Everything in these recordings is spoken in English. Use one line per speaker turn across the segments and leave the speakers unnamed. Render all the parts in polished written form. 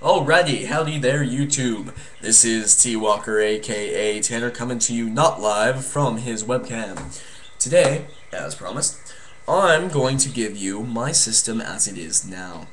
Alrighty, howdy there YouTube. This is T Walker aka Tanner coming to you not live from his webcam. Today, as promised, I'm going to give you my system as it is now.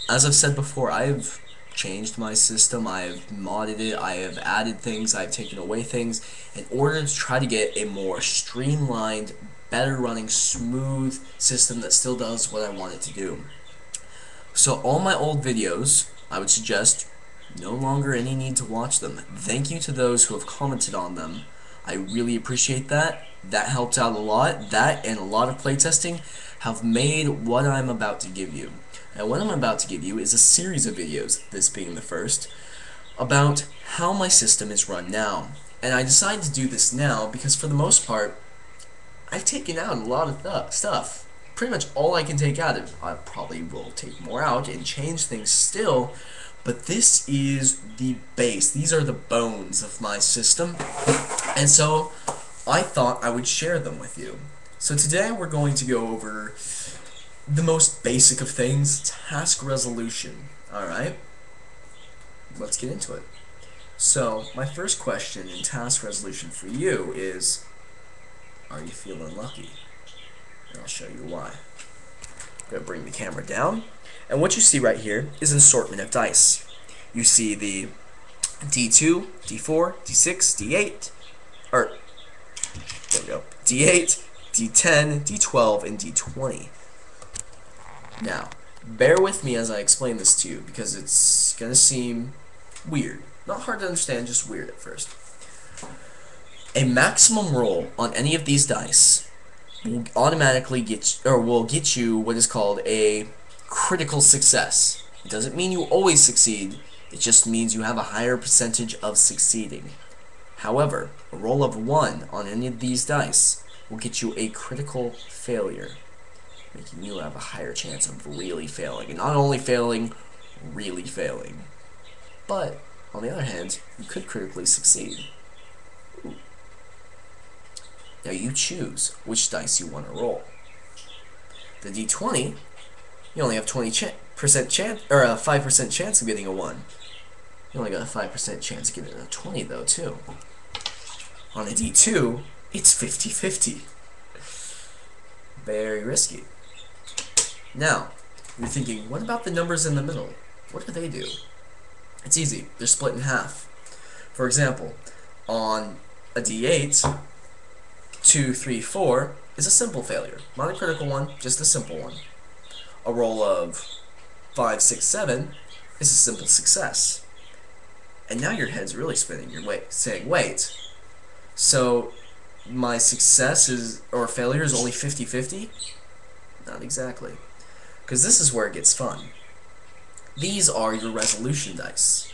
As I've said before, I've changed my system, I've modded it, I have added things, I've taken away things in order to try to get a more streamlined, better running, smooth system that still does what I want it to do. So all my old videos, I would suggest no longer any need to watch them. Thank you to those who have commented on them. I really appreciate that. That helped out a lot. That and a lot of playtesting have made what I'm about to give you. And what I'm about to give you is a series of videos, this being the first, about how my system is run now. And I decided to do this now because for the most part, I've taken out a lot of stuff. Pretty much all I can take out of. I probably will take more out and change things still, but this is the base. These are the bones of my system, and so I thought I would share them with you. So today we're going to go over the most basic of things, task resolution. Alright? Let's get into it. So, my first question in task resolution for you is, are you feeling lucky? And I'll show you why. I'm going to bring the camera down. And what you see right here is an assortment of dice. You see the D2, D4, D6, D8, or, there we go, D8, D10, D12, and D20. Now, bear with me as I explain this to you, because it's going to seem weird. Not hard to understand, just weird at first. A maximum roll on any of these dice will automatically will get you what is called a critical success. It doesn't mean you always succeed, it just means you have a higher percentage of succeeding. However, a roll of 1 on any of these dice will get you a critical failure, making you have a higher chance of really failing. And not only failing, really failing. But, on the other hand, you could critically succeed. Now you choose which dice you want to roll. The D20, you only have 20% chance, or a 5% chance of getting a 1. You only got a 5% chance of getting a 20 though too. On a D2, it's 50-50. Very risky. Now, you're thinking, what about the numbers in the middle? What do they do? It's easy. They're split in half. For example, on a D8, 2, 3, 4 is a simple failure. Not a critical one, just a simple one. A roll of 5, 6, 7 is a simple success. And now your head's really spinning. You're saying, wait, so my success or failure is only 50-50? Not exactly. Because this is where it gets fun. These are your resolution dice.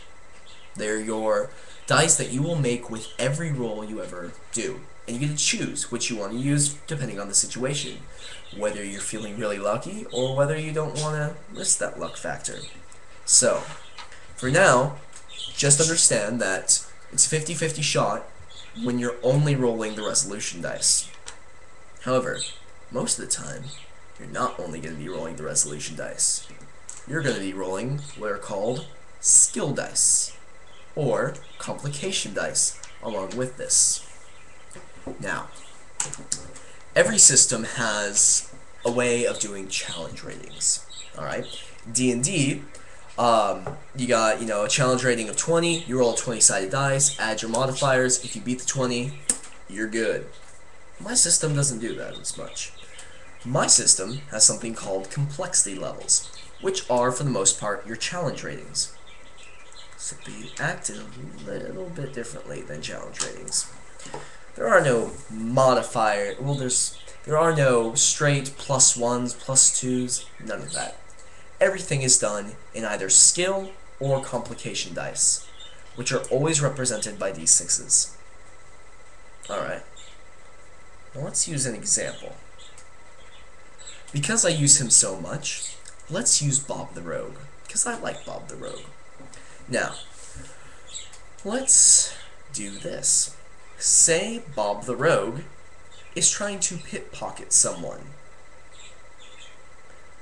They're your dice that you will make with every roll you ever do. And you get to choose which you want to use depending on the situation. Whether you're feeling really lucky or whether you don't want to risk that luck factor. So, for now, just understand that it's a 50-50 shot when you're only rolling the resolution dice. However, most of the time, you're not only going to be rolling the resolution dice. You're going to be rolling what are called skill dice, or complication dice, along with this. Now, every system has a way of doing challenge ratings. Alright? D&D, you got, a challenge rating of 20, you roll a 20-sided dice, add your modifiers, if you beat the 20, you're good. My system doesn't do that as much. My system has something called complexity levels, which are, for the most part, your challenge ratings. So they act a little bit differently than challenge ratings. There are no modifier, there are no straight +1s, +2s, none of that. Everything is done in either skill or complication dice, which are always represented by d6s. Alright, now let's use an example. Because I use him so much, let's use Bob the Rogue, because I like Bob the Rogue. Now, let's do this. Say Bob the Rogue is trying to pickpocket someone.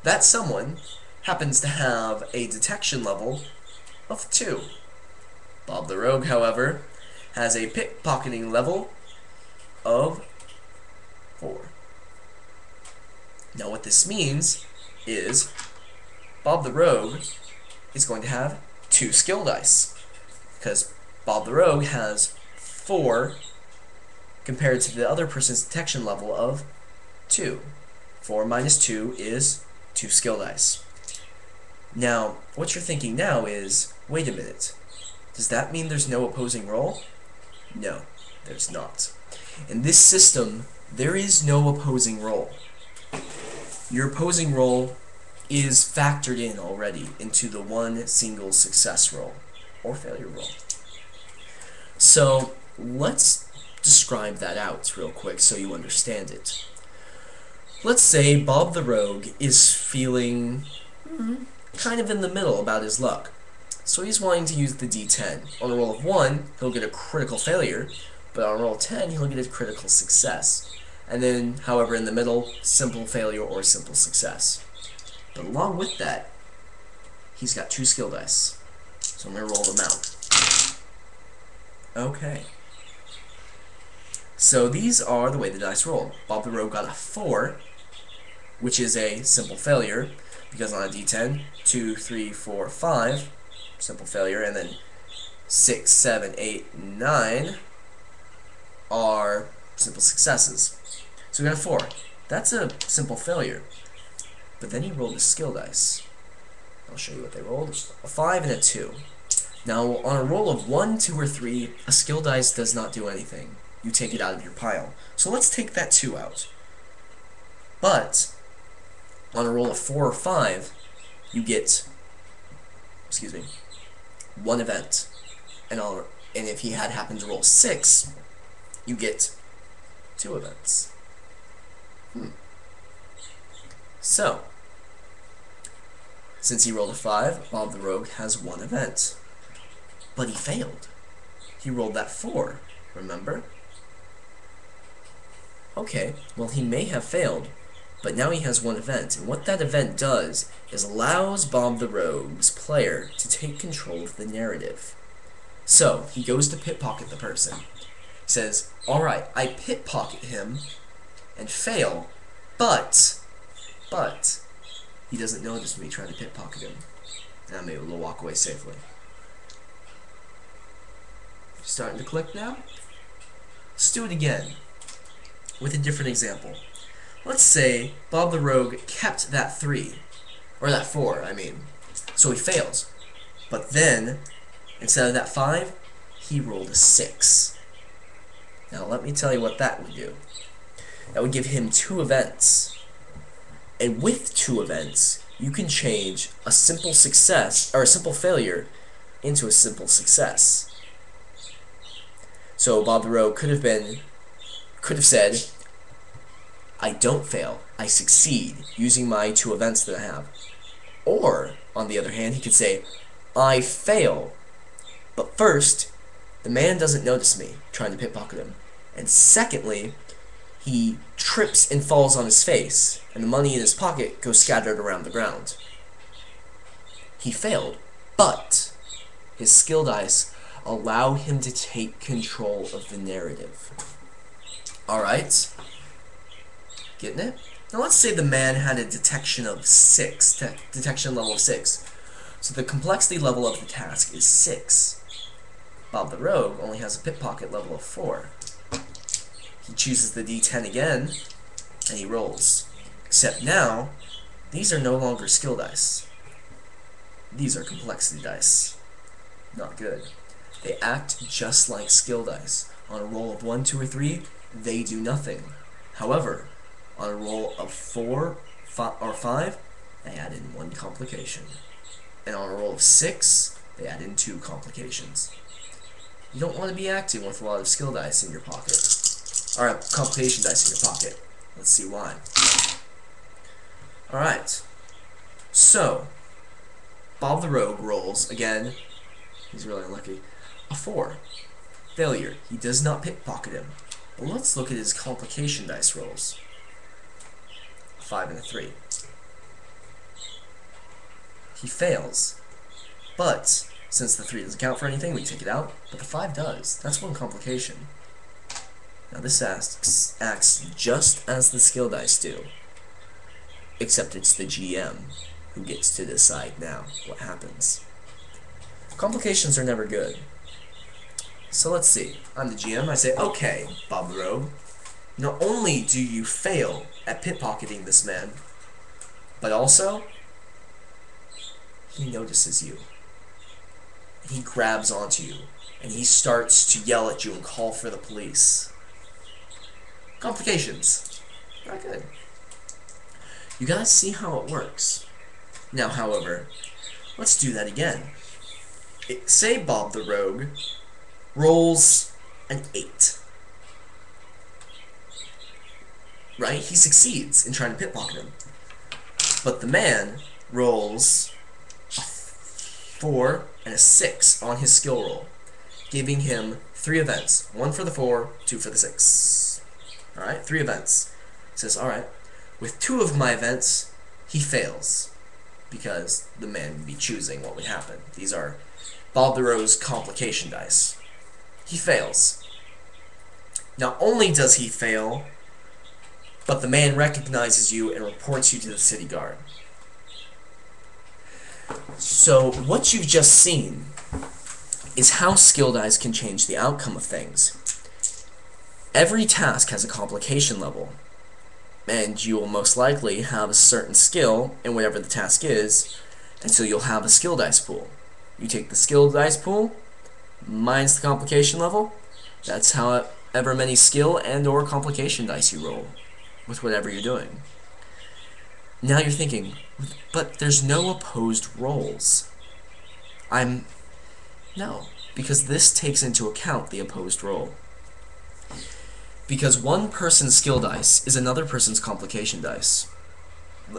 That someone happens to have a detection level of 2. Bob the Rogue, however, has a pickpocketing level of 4. Now what this means is Bob the Rogue is going to have 2 skill dice, because Bob the Rogue has 4 compared to the other person's detection level of 2. 4 minus 2 is 2 skill dice. Now, what you're thinking now is, wait a minute, does that mean there's no opposing roll? No, there's not. In this system, there is no opposing roll. Your opposing roll is factored in already into the one single success roll, or failure roll. So, let's describe that out real quick so you understand it. Let's say Bob the Rogue is feeling kind of in the middle about his luck. So he's wanting to use the D10. On a roll of 1, he'll get a critical failure, but on a roll of 10, he'll get a critical success. And then, however, in the middle, simple failure or simple success. But along with that, he's got 2 skill dice. So I'm going to roll them out. Okay. So these are the way the dice roll. Bob the Rogue got a 4, which is a simple failure, because on a D10, 2, 3, 4, 5, simple failure, and then 6, 7, 8, 9 are simple successes. So we got a 4. That's a simple failure. But then he rolled a skill dice. I'll show you what they rolled. A 5 and a 2. Now, on a roll of 1, 2, or 3, a skill dice does not do anything. You take it out of your pile. So let's take that 2 out. But on a roll of 4 or 5, you get, one event. And if he had happened to roll 6, you get 2 events. So, since he rolled a 5, Bob the Rogue has 1 event. But he failed. He rolled that 4, remember? Okay, well he may have failed, but now he has 1 event, and what that event does is allows Bob the Rogue's player to take control of the narrative. So, he goes to pickpocket the person. He says, alright, I pickpocket him and fail, but he doesn't notice me trying to pickpocket him, and I'm able to walk away safely. Starting to click now? Let's do it again with a different example. Let's say Bob the Rogue kept that 3, or that 4, I mean. So he fails. But then, instead of that 5, he rolled a 6. Now let me tell you what that would do. That would give him 2 events. And with 2 events, you can change a simple success, or a simple failure, into a simple success. So Bob the Rogue could have said, I don't fail, I succeed, using my 2 events that I have. Or, on the other hand, he could say, I fail, but first, the man doesn't notice me trying to pickpocket him. And secondly, he trips and falls on his face, and the money in his pocket goes scattered around the ground. He failed, but his skill dice allow him to take control of the narrative. Alright? Getting it? Now let's say the man had a detection of 6, detection level of 6. So the complexity level of the task is 6. Bob the Rogue only has a pickpocket level of 4. He chooses the D10 again, and he rolls. Except now, these are no longer skill dice. These are complexity dice. Not good. They act just like skill dice. On a roll of 1, 2, or 3, they do nothing. However, on a roll of 4 or 5, they add in 1 complication. And on a roll of 6, they add in 2 complications. You don't want to be acting with a lot of skill dice in your pocket. Alright, complication dice in your pocket. Let's see why. Alright. So, Bob the Rogue rolls, again, he's really unlucky, a 4. Failure. He does not pickpocket him. But let's look at his complication dice rolls. A 5 and a 3. He fails. But Since the 3 doesn't count for anything, we take it out, but the 5 does. That's one complication. Now this acts just as the skill dice do, except it's the GM who gets to decide now what happens. Complications are never good. So let's see. I'm the GM. I say, okay, Bob the Rogue, not only do you fail at pickpocketing this man, but also he notices you. He grabs onto you, and he starts to yell at you and call for the police. Complications. Not good. You gotta see how it works. Now, however, let's do that again. Say Bob the Rogue rolls an 8. Right? He succeeds in trying to pickpocket him. But the man rolls a 4 and a 6 on his skill roll, giving him 3 events. 1 for the 4, 2 for the 6. Alright? 3 events. He says, alright, with 2 of my events, he fails, because the man would be choosing what would happen. These are Bob the Rogue's complication dice. He fails. Not only does he fail, but the man recognizes you and reports you to the city guard. So what you've just seen is how skill dice can change the outcome of things. Every task has a complication level, and you will most likely have a certain skill in whatever the task is, and so you'll have a skill dice pool. You take the skill dice pool minus the complication level. That's however many skill and or complication dice you roll with whatever you're doing. Now you're thinking, but there's no opposed rolls. No, because this takes into account the opposed roll. Because one person's skill dice is another person's complication dice.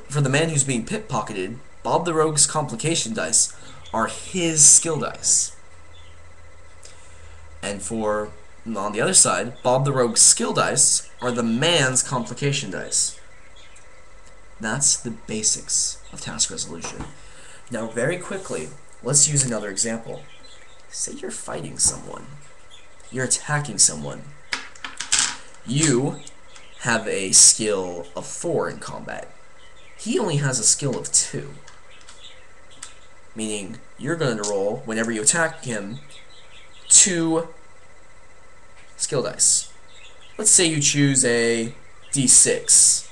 For the man who's being pickpocketed, Bob the Rogue's complication dice are his skill dice. And on the other side, Bob the Rogue's skill dice are the man's complication dice. That's the basics of task resolution. Now, very quickly, let's use another example. Say you're fighting someone. You're attacking someone. You have a skill of 4 in combat. He only has a skill of 2. Meaning, you're going to roll, whenever you attack him, 2 skill dice. Let's say you choose a d6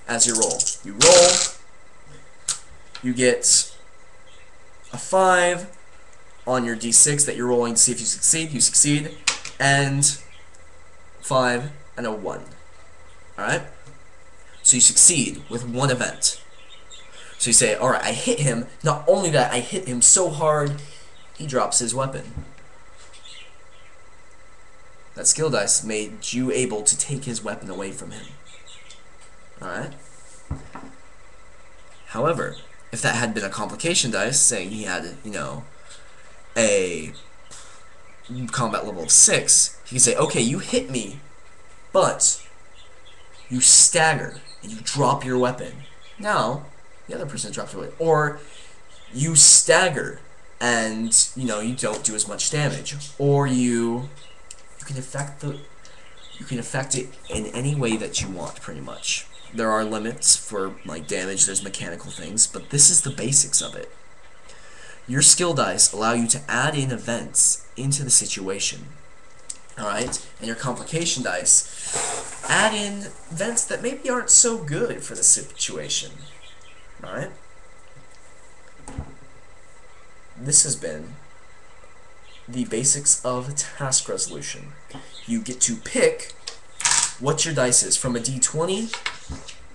as your roll. You roll, you get a 5 on your d6 that you're rolling to see if you succeed. You succeed, and 5 and a 1. Alright? So you succeed with 1 event. So you say, alright, I hit him. Not only that, I hit him so hard, he drops his weapon. That skill dice made you able to take his weapon away from him. Alright? However, if that had been a complication dice, saying he had, a combat level of 6, he could say, okay, you hit me, but you stagger and you drop your weapon. Now, the other person drops their weapon. Or you stagger and, you don't do as much damage. Or you can affect it in any way that you want, pretty much. There are limits for damage, there's mechanical things, but this is the basics of it. Your skill dice allow you to add in events into the situation. Alright? And your complication dice add in events that maybe aren't so good for the situation. Alright? This has been the basics of task resolution. You get to pick what your dice is, from a d20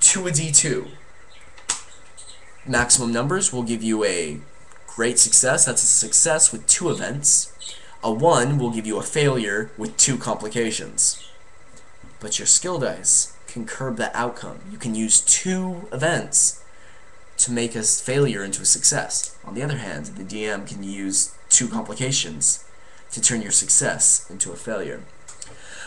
to a d2. Maximum numbers will give you a great success. That's a success with 2 events. A 1 will give you a failure with 2 complications. But your skill dice can curb that outcome. You can use 2 events to make a failure into a success. On the other hand, the DM can use 2 complications to turn your success into a failure.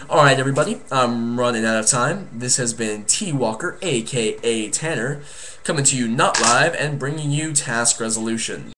Alright everybody, I'm running out of time. This has been T Walker, aka Tanner, coming to you not live and bringing you task resolution.